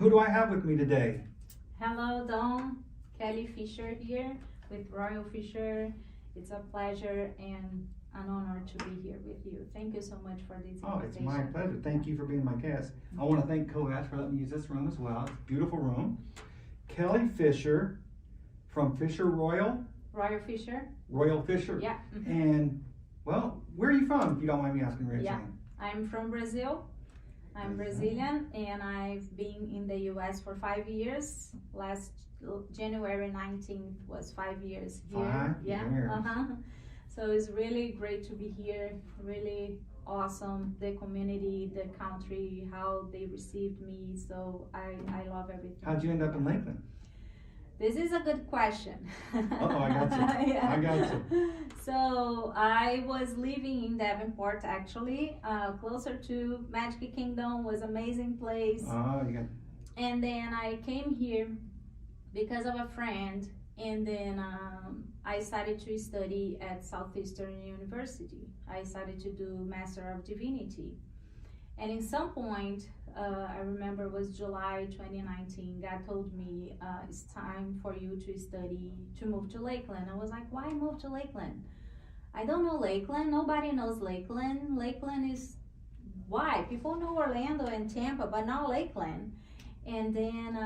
Who do I have with me today? Hello, Don. Kelly Fischer here with Royal Fischer. It's a pleasure and an honor to be here with you. Thank you so much for this Oh, invitation. it's my pleasure. Thank you for being my guest. I want to thank COhatch for letting me use this room as well. It's a beautiful room. Kelly Fischer from Fischer Royal Fischer. Royal Fischer. Yeah. And, well, where are you from, if you don't mind me asking originally? Yeah. I'm from Brazil. I'm Brazilian, and I've been in the US for 5 years. Last January 19th was 5 years here. 5 yeah. years. So it's really great to be here. Really awesome. The community, the country, how they received me. So I love everything. How'd you end up in Lakeland? This is a good question. Uh-oh, I got you. Yeah. I got you. So I was living in Davenport, actually, closer to Magic Kingdom. Was amazing place. Oh, you got. And then I came here because of a friend, and then I started to study at Southeastern University. I started to do Master of Divinity. And in some point, I remember it was July 2019, God told me, it's time for you to study, to move to Lakeland. I was like, why move to Lakeland? I don't know Lakeland. Nobody knows Lakeland. Lakeland is, why? People know Orlando and Tampa, but not Lakeland. And then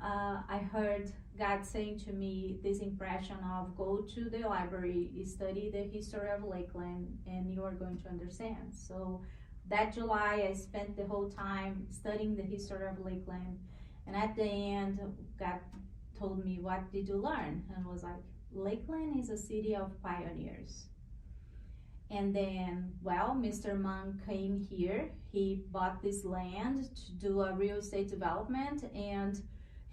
I heard God saying to me this impression of go to the library, study the history of Lakeland, and you are going to understand. So that July, I spent the whole time studying the history of Lakeland. And at the end, God told me, what did you learn? And I was like, Lakeland is a city of pioneers. And then, well, Mr. Mann came here. He bought this land to do a real estate development, and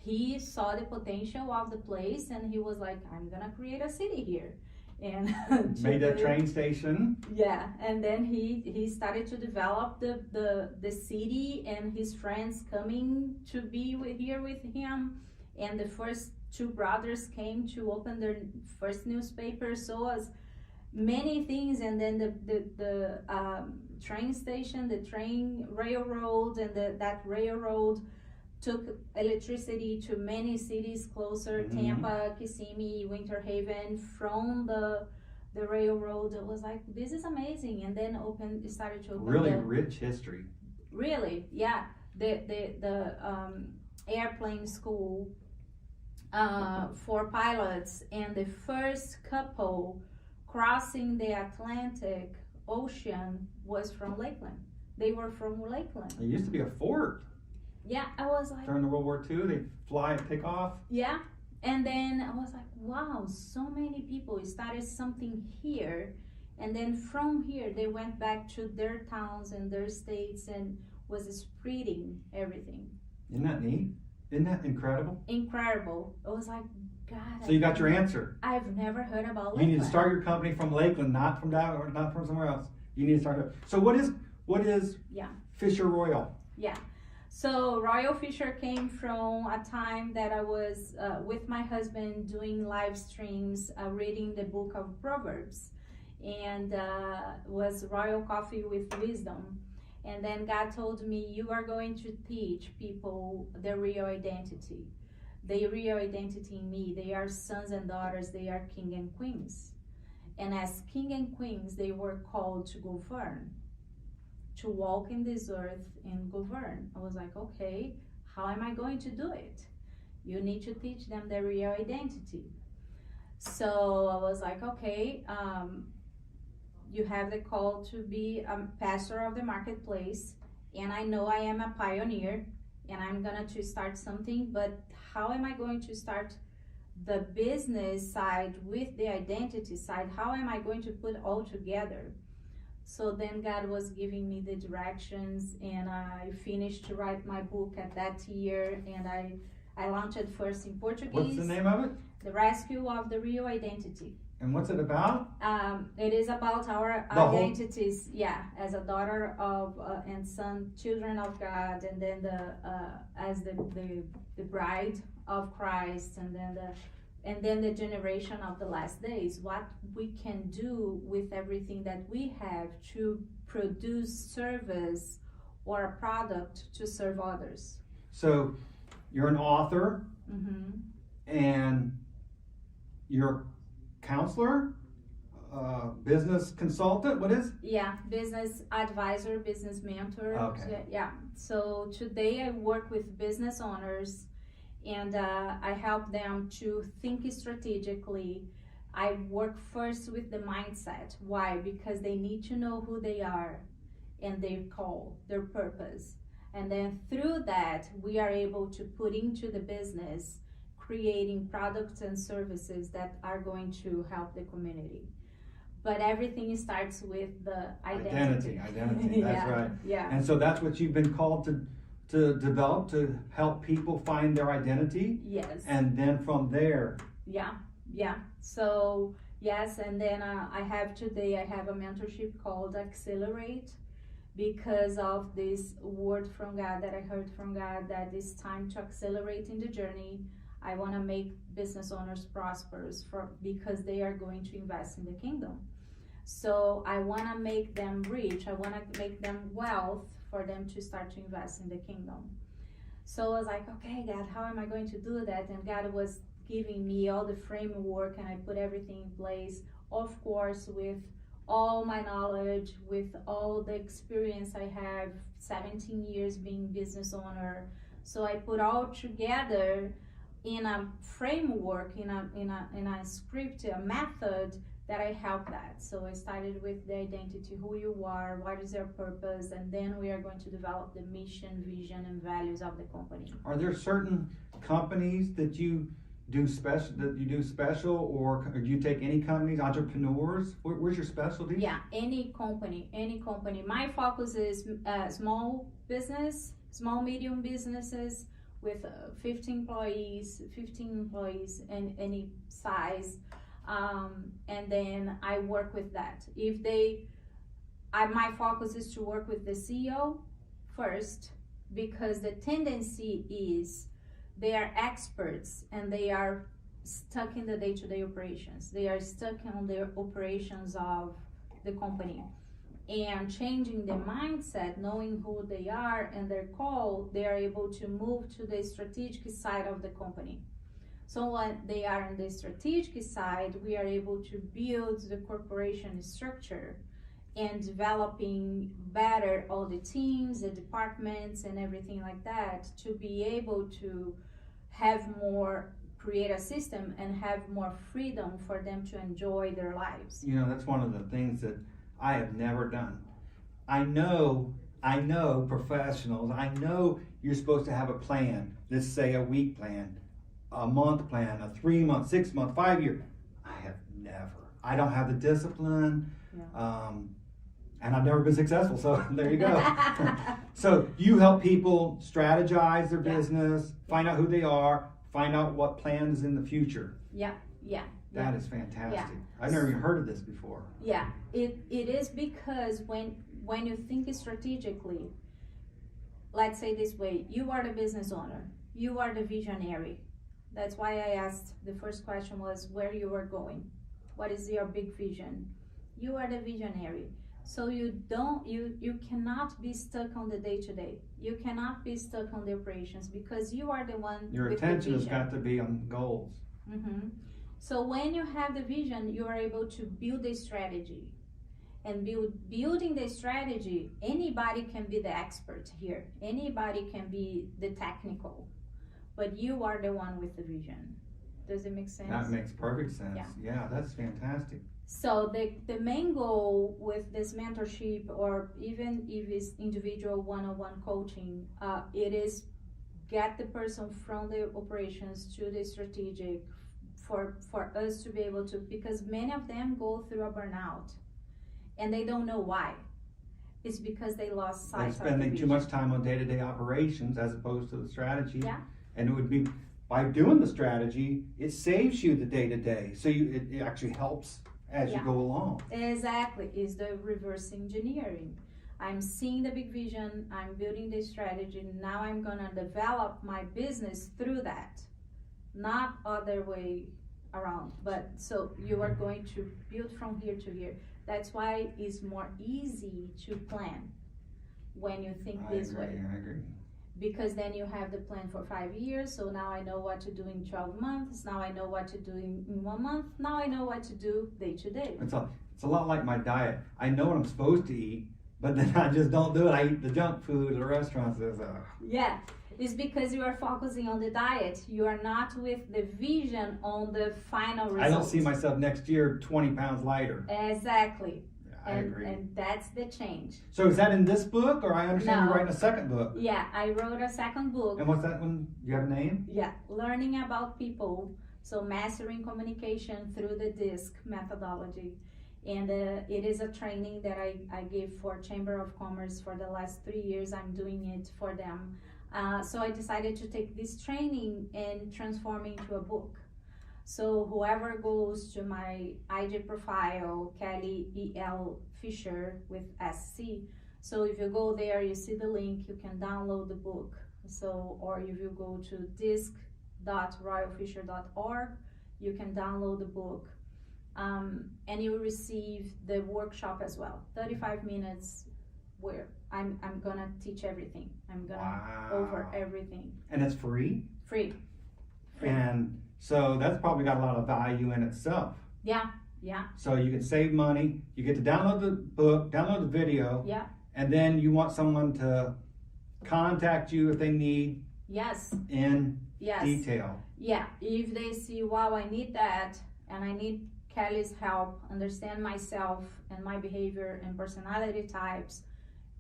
he saw the potential of the place, and he was like, I'm gonna create a city here. And made that train station. Yeah, and then he started to develop the city, and his friends coming to be here with him, and the first two brothers came to open their first newspaper. So as many things, and then the train station, the train railroad, and that railroad took electricity to many cities closer, Tampa, Kissimmee, Winter Haven, from the railroad. It was like, this is amazing. And then started to open really rich history. Really, yeah. The airplane school for pilots, and the first couple crossing the Atlantic Ocean was from Lakeland. They were from Lakeland. It used to be a fort. Yeah, I was like, during the World War II, they fly and take off. Yeah, and then I was like, wow, so many people started something here, and then from here they went back to their towns and their states and was spreading everything. Isn't that neat? Isn't that incredible? Incredible. I was like, God. So you got your answer. I've never heard about You Lakeland. need to start your company from Lakeland, not from Dow or not from somewhere else. You need to start it. So what is Yeah. Fischer Royal? Yeah. So Royal Fischer came from a time that I was with my husband doing live streams, reading the book of Proverbs, and was Royal Coffee with Wisdom. And then God told me, you are going to teach people their real identity. Their real identity in me. They are sons and daughters. They are king and queens. And as king and queens, they were called to govern, to walk in this earth and govern. I was like, okay, how am I going to do it? You need to teach them their real identity. So I was like, okay, you have the call to be a pastor of the marketplace, and I know I am a pioneer, and I'm gonna to start something, but how am I going to start the business side with the identity side? How am I going to put all together? So then God was giving me the directions, and I finished to write my book at that year, and I launched it first in Portuguese. What's the name of it? The Rescue of the Real Identity. And what's it about? It is about our identities, as a daughter of and son, children of God, and then as the bride of Christ, and then the generation of the last days. What we can do with everything that we have to produce service or a product to serve others. So You're an author, Mm-hmm. and you're a counselor, business consultant. What is? Yeah, business advisor, business mentor. Okay. Yeah. So today I work with business owners, and I help them to think strategically. I work first with the mindset. Why? Because they need to know who they are and their call, their purpose. And then through that, we are able to put into the business, creating products and services that are going to help the community. But everything starts with the identity. Identity. That's Yeah, right. yeah. And so that's what you've been called to develop, to help people find their identity. Yes. And then from there. Yeah. So yes, and then I have a mentorship called Accelerate, because of this word from God that I heard from God that it's time to accelerate in the journey. I want to make business owners prosperous because they are going to invest in the kingdom. So I want to make them rich. I want to make them wealth for them to start to invest in the kingdom. So I was like, okay, God, how am I going to do that? And God was giving me all the framework, and I put everything in place, of course, with all my knowledge, with all the experience I have, 17 years being business owner. So I put all together in a framework, in a script, a method that I help that. So I started with the identity, who you are, what is your purpose, and then we are going to develop the mission, vision, and values of the company. Are there certain companies that you do special, or do you take any companies, entrepreneurs? Where's your specialty? Yeah, any company. My focus is small business, small medium businesses with 15 employees, and any size. And then I work with that. My focus is to work with the CEO first, because the tendency is they are experts and they are stuck in the day-to-day operations. They are stuck on the operations of the company. And changing the mindset, knowing who they are and their call, they are able to move to the strategic side of the company. So when they are on the strategic side, we are able to build the corporation structure and developing better all the teams, the departments, and everything like that, to be able to create a system and have more freedom for them to enjoy their lives. You know, that's one of the things that I have never done. I know professionals, I know you're supposed to have a plan, let's say a week plan, a month plan, a 3 month, 6 month, 5 year. I don't have the discipline, and I've never been successful, so there you go. So you help people strategize their business, find out who they are, find out what plans in the future. Yeah. That is fantastic. Yeah. I've never even heard of this before. Yeah, it is because when you think strategically, let's say this way, you are the business owner, you are the visionary. That's why I asked, the first question was where you are going. What is your big vision? You are the visionary. So you cannot be stuck on the day-to-day. You cannot be stuck on the operations, because you are the one. Your attention has got to be on goals. Mm-hmm. So when you have the vision, you are able to build a strategy. And building the strategy, anybody can be the expert here. Anybody can be the technical. But you are the one with the vision. Does it make sense? That makes perfect sense. Yeah, that's fantastic. So the main goal with this mentorship, or even if it's individual one-on-one coaching, it is get the person from the operations to the strategic, for us to be able to, because many of them go through a burnout and they don't know why. It's because they lost sight of the vision. They're spending too much time on day-to-day operations as opposed to the strategy. Yeah. And it would be, by doing the strategy, it saves you the day-to-day. So it actually helps as you go along. Exactly. It's the reverse engineering. I'm seeing the big vision, I'm building the strategy, now I'm gonna develop my business through that. Not other way around. But so you are going to build from here to here. That's why it's more easy to plan when you think this way. I agree. because then you have the plan for 5 years. So now I know what to do in 12 months. Now I know what to do in 1 month. Now I know what to do day to day. It's a lot like my diet. I know what I'm supposed to eat, but then I just don't do it. I eat the junk food at the restaurants. Yeah, it's because you are focusing on the diet. You are not with the vision on the final result. I don't see myself next year 20 pounds lighter. Exactly. I agree. And that's the change. So is that in this book, or I understand No. you're writing a second book? Yeah, I wrote a second book. And what's that one? Do you have a name? Yeah, learning about people. So mastering communication through the DISC methodology. And it is a training that I give for Chamber of Commerce for the last 3 years. I'm doing it for them. So I decided to take this training and transform it into a book. So whoever goes to my IG profile, Kelly Fischer with SC. So if you go there, you see the link, you can download the book. So, or if you go to disc.royalfisher.org, you can download the book. And you will receive the workshop as well. 35 minutes where I'm gonna teach everything. I'm gonna over everything. And it's free? Free. And so that's probably got a lot of value in itself. Yeah. So you can save money, you get to download the book, download the video, Yeah. and then you want someone to contact you if they need Yes. in Yes. detail. Yeah. If they see, wow, I need that, and I need Kelly's help, understand myself and my behavior and personality types,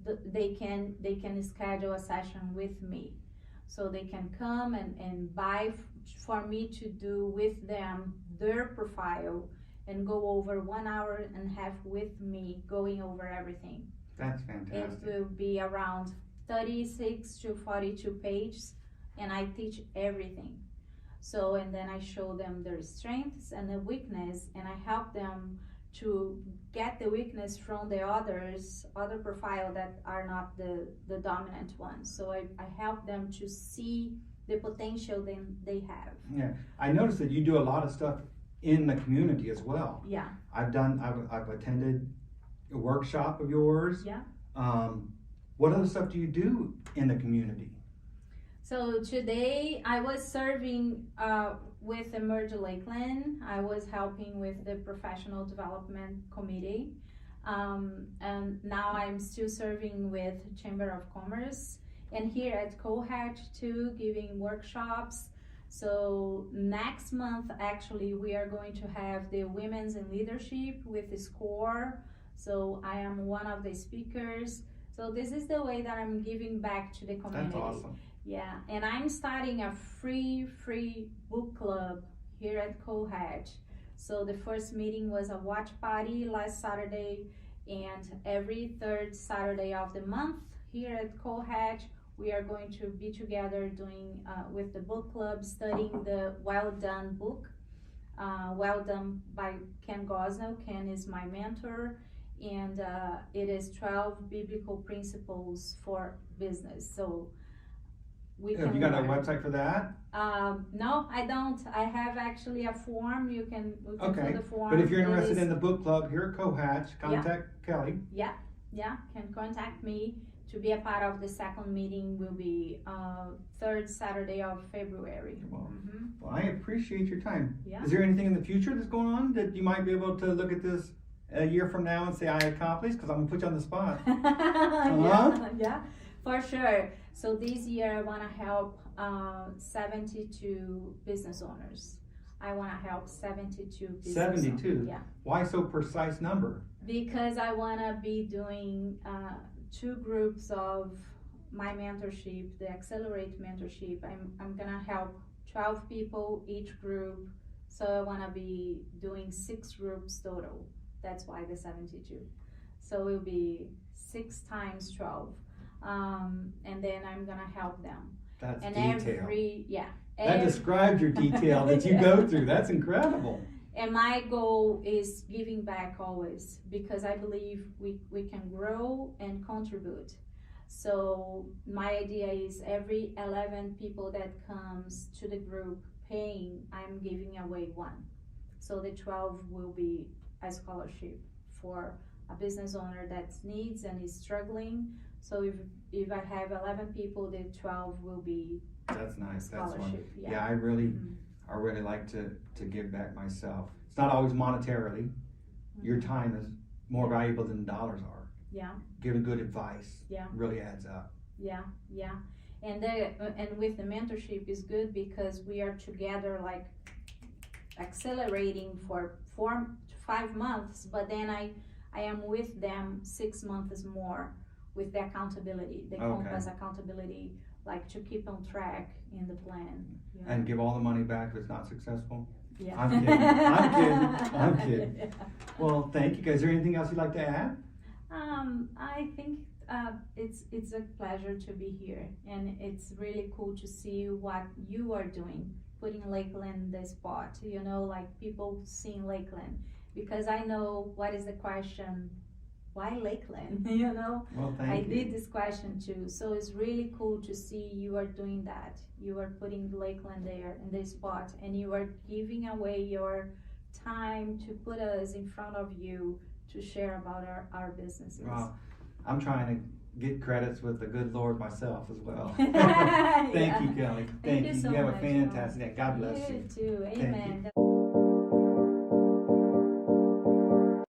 they can schedule a session with me. So they can come and buy for me to do with them their profile and go over 1 hour and a half with me going over everything. That's fantastic. It will be around 36 to 42 pages, and I teach everything. So, and then I show them their strengths and the weakness, and I help them to get the weakness from the other profile that are not the dominant ones. So I help them to see the potential they have. Yeah, I noticed that you do a lot of stuff in the community as well. Yeah. I've attended a workshop of yours. Yeah. What other stuff do you do in the community? So today I was serving with Am Lakeland. I was helping with the professional development committee. And now I'm still serving with Chamber of Commerce. And here at COhatch too, giving workshops. So next month, actually, we are going to have the Women's in Leadership with the SCORE. So I am one of the speakers. So this is the way that I'm giving back to the community. That's awesome. Yeah, and I'm starting a free book club here at COhatch. So the first meeting was a watch party last Saturday, and every third Saturday of the month here at COhatch, we are going to be together doing with the book club, studying the Well Done book. Well Done by Ken Gosnell. Ken is my mentor, and it is 12 biblical principles for business. So Have you got a website for that? No, I don't. I have actually a form. You can fill the form. But if you're interested in the book club here at COhatch, contact Kelly. Yeah, can contact me to be a part of the second meeting. Will be third Saturday of February. Well, I appreciate your time. Yeah. Is there anything in the future that's going on that you might be able to look at this a year from now and say I accomplished? Because I'm gonna put you on the spot. Yeah, for sure. So this year I want to help 72 business owners. I want to help 72 business 72? owners. Yeah. Why so precise number? Because I want to be doing 2 groups of my mentorship, the Accelerate mentorship. I'm going to help 12 people each group. So I want to be doing 6 groups total. That's why the 72. So it will be 6 times 12. And then I'm gonna help them. That's and detail. That describes your detail that you go through. That's incredible. And my goal is giving back always, because I believe we can grow and contribute. So my idea is every 11 people that comes to the group paying, I'm giving away 1. So the 12 will be a scholarship for a business owner that needs and is struggling So if I have 11 people, the 12 will be That's nice. That's one. scholarship. Yeah, I really like to give back myself. It's not always monetarily. Your time is more valuable than dollars are. Yeah. Giving good advice Yeah. really adds up. Yeah, yeah. And with the mentorship is good because we are together, like accelerating for 4 to 5 months, but then I am with them 6 months more with the accountability, the compass accountability, like to keep on track in the plan. Yeah. And give all the money back if it's not successful. Yeah. I'm kidding. I'm kidding. I'm kidding. Yeah. Well, thank you guys. Is there anything else you'd like to add? I think it's a pleasure to be here, and it's really cool to see what you are doing, putting Lakeland in the spot. You know, like people seeing Lakeland, because I know what is the question. Why Lakeland? You know, Well, thank I you. did this question too, so it's really cool to see you are doing that. You are putting Lakeland there in this spot, and you are giving away your time to put us in front of you to share about our businesses. Well, I'm trying to get credits with the good Lord myself as well. Yeah. Thank you, Kelly. Thank you so You have a much. fantastic day. God bless You you. too. Thank Amen. you.